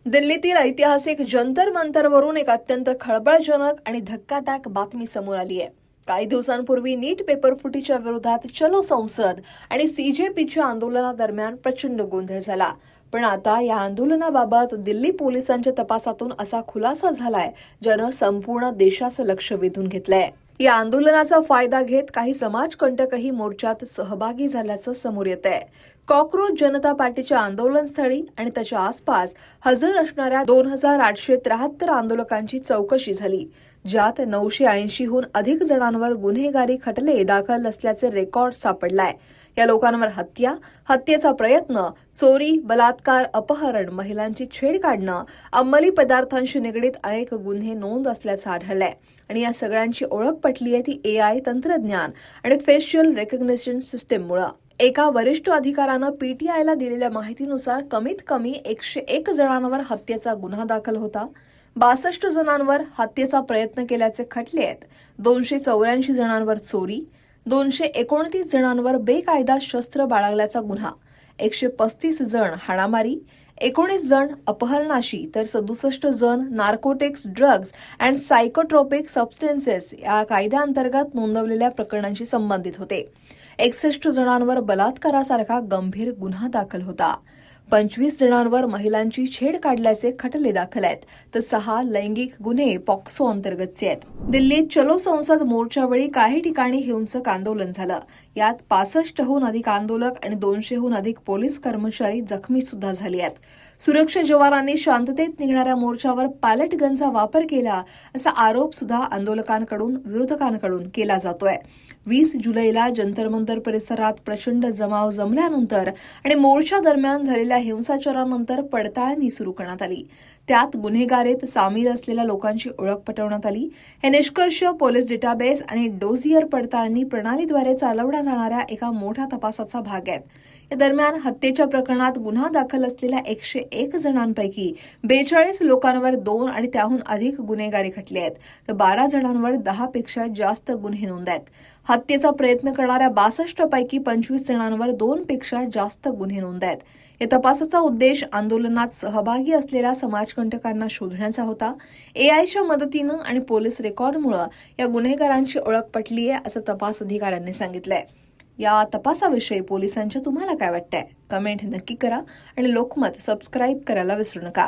दिल्लीतील ऐतिहासिक जंतर मंतरवरून एक अत्यंत खळबळजनक आणि धक्कादायक बातमी समोर आली आहे. काही दिवसांपूर्वी नीट पेपर फुटीच्या विरोधात चलो संसद आणि सीजेपीच्या आंदोलनादरम्यान प्रचंड गोंधळ झाला. पण आता या आंदोलनाबाबत दिल्ली पोलिसांच्या तपासातून असा खुलासा झालाय ज्यानं संपूर्ण देशाचं लक्ष वेधून घेतलंय. या आंदोलनाचा फायदा घेत काही समाजकंटकही मोर्चात सहभागी झाल्याचं समोर येत आहे. कॉकरोच जनता पार्टीच्या आंदोलनस्थळी आणि त्याच्या आसपास हजर असणाऱ्या 2873 आंदोलकांची चौकशी झाली, ज्यात 980हून अधिक जणांवर गुन्हेगारी खटले दाखल असल्याचे रेकॉर्ड सापडलाय. या लोकांवर हत्येचा प्रयत्न, चोरी, बलात्कार, अपहरण, महिलांची छेड काढणं, अंमली पदार्थांशी निगडीत अनेक गुन्हे नोंद असल्याचं आढळलंय. आणि या सगळ्यांची ओळख पटली आहे ती AI तंत्रज्ञान आणि फेशियल रेकग्निशन सिस्टीममुळे. एका वरिष्ठ अधिकाऱ्यानं PTIला दिलेल्या माहितीनुसार कमीत कमी 101 जणांवर हत्येचा गुन्हा दाखल होता. 62 जणांवर हत्येचा प्रयत्न केल्याचे खटले आहेत. 284 जणांवर चोरी, 229 जणांवर बेकायदा शस्त्र बाळगल्याचा गुन्हा, 135 जण हाणामारी, 19 जण अपहरणाशी तर 67 जण नार्कोटिक्स, ड्रग्ज अँड सायकोट्रोपिक सबस्टन्सेस या कायद्याअंतर्गत नोंदवलेल्या प्रकरणांशी संबंधित होते. 61 जणांवर बलात्कारासारखा गंभीर गुन्हा दाखल होता. 25 जणांवर महिलांची छेड काढल्याचे खटले दाखल आहेत, तर 6 लैंगिक गुन्हे पॉक्सो अंतर्गतचे आहेत. दिल्लीत चलो संसद मोर्चावेळी काही ठिकाणी हिंसक आंदोलन झालं. यात 65हून अधिक आंदोलक आणि 200हून अधिक पोलीस कर्मचारी जखमी सुद्धा झाले आहेत. सुरक्षा जवानांनी शांततेत निघणाऱ्या मोर्चावर पॅलेट गनचा वापर केला असा आरोप सुद्धा आंदोलकांकडून विरोधकांकडून केला जातोय. 20 जुलैला जंतर मंतर परिसरात प्रचंड जमाव जमल्यानंतर आणि मोर्चा दरम्यान झालेल्या हिंसाचारानंतर पडताळणी सुरू करण्यात आली. त्यात गुन्हेगारीत सामील असलेल्या लोकांची ओळख पटवण्यात आली. हे निष्कर्ष पोलीस डेटाबेस आणि डोझियर पडताळणी प्रणालीद्वारे चालवण्यात जाणाऱ्या एका मोठ्या तपासाचा भाग आहेत. या दरम्यान हत्येच्या प्रकरणात गुन्हा दाखल असलेल्या 101 जणांपैकी 42 लोकांवर 2 आणि त्याहून अधिक गुन्हेगारी खटले आहेत, तर 12 जणांवर 10 पेक्षा जास्त गुन्हे नोंद आहेत. हत्येचा प्रयत्न करणाऱ्या 62 पैकी 25 जणांवर 2 पेक्षा जास्त गुन्हे नोंद आहेत. या तपासाचा उद्देश आंदोलनात सहभागी असलेल्या समाजकंटकांना शोधण्याचा होता. AIच्या मदतीनं आणि पोलीस रेकॉर्डमुळे या गुन्हेगारांची ओळख पटली आहे असं तपास अधिकाऱ्यांनी सांगितलंय. या तपासाविषयी पोलिसांच्या तुम्हाला काय वाटतंय? कमेंट नक्की करा आणि लोकमत सबस्क्राईब करायला विसरू नका.